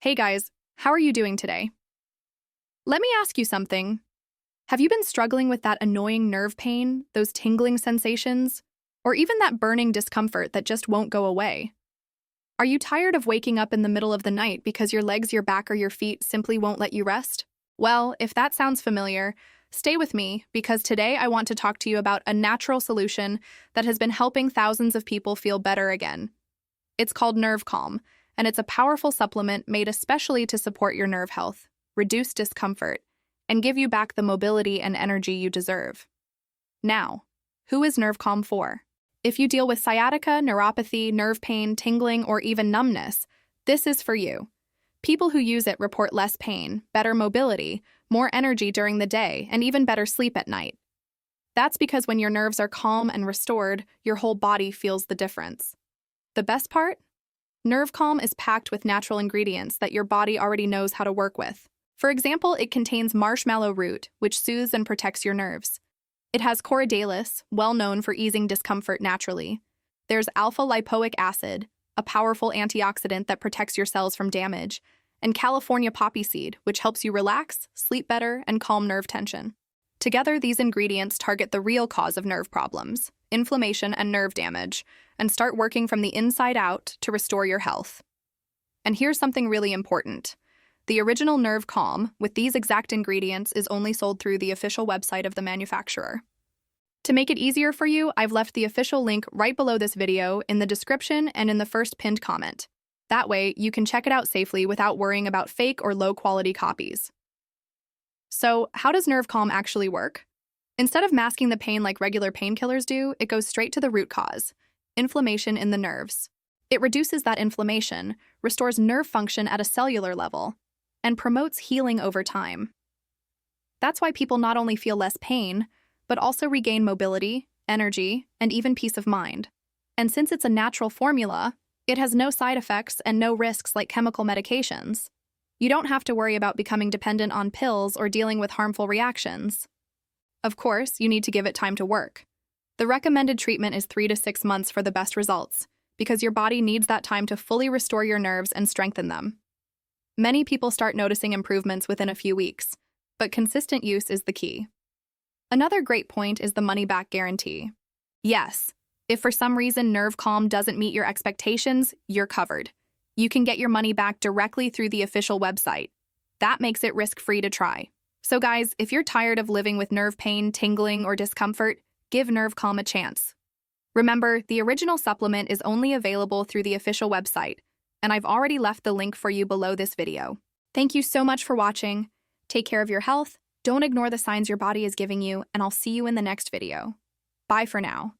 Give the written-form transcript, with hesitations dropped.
Hey guys, how are you doing today? Let me ask you something. Have you been struggling with that annoying nerve pain, those tingling sensations, or even that burning discomfort that just won't go away? Are you tired of waking up in the middle of the night because your legs, your back, or your feet simply won't let you rest? Well, if that sounds familiar, stay with me because today I want to talk to you about a natural solution that has been helping thousands of people feel better again. It's called Nervcalm, and it's a powerful supplement made especially to support your nerve health, reduce discomfort, and give you back the mobility and energy you deserve. Now, who is Nervcalm for? If you deal with sciatica, neuropathy, nerve pain, tingling, or even numbness, this is for you. People who use it report less pain, better mobility, more energy during the day, and even better sleep at night. That's because when your nerves are calm and restored, your whole body feels the difference. The best part? Nervcalm is packed with natural ingredients that your body already knows how to work with. For example, it contains Marshmallow Root, which soothes and protects your nerves. It has Corydalis, well known for easing discomfort naturally. There's alpha lipoic acid, a powerful antioxidant that protects your cells from damage, and California poppy seed, which helps you relax, sleep better, and calm nerve tension. Together, these ingredients target the real cause of nerve problems, inflammation and nerve damage, and start working from the inside out to restore your health. And here's something really important. The original Nervcalm, with these exact ingredients, is only sold through the official website of the manufacturer. To make it easier for you, I've left the official link right below this video in the description and in the first pinned comment. That way, you can check it out safely without worrying about fake or low-quality copies. So, how does Nervcalm actually work? Instead of masking the pain like regular painkillers do, it goes straight to the root cause: inflammation in the nerves. It reduces that inflammation, restores nerve function at a cellular level, and promotes healing over time. That's why people not only feel less pain, but also regain mobility, energy, and even peace of mind. And since it's a natural formula, it has no side effects and no risks like chemical medications. You don't have to worry about becoming dependent on pills or dealing with harmful reactions. Of course, you need to give it time to work. The recommended treatment is 3 to 6 months for the best results, because your body needs that time to fully restore your nerves and strengthen them. Many people start noticing improvements within a few weeks, but consistent use is the key. Another great point is the money-back guarantee. Yes, if for some reason Nervcalm doesn't meet your expectations, you're covered. You can get your money back directly through the official website. That makes it risk-free to try. So guys, if you're tired of living with nerve pain, tingling, or discomfort, give Nervcalm a chance. Remember, the original supplement is only available through the official website, and I've already left the link for you below this video. Thank you so much for watching. Take care of your health, don't ignore the signs your body is giving you, and I'll see you in the next video. Bye for now.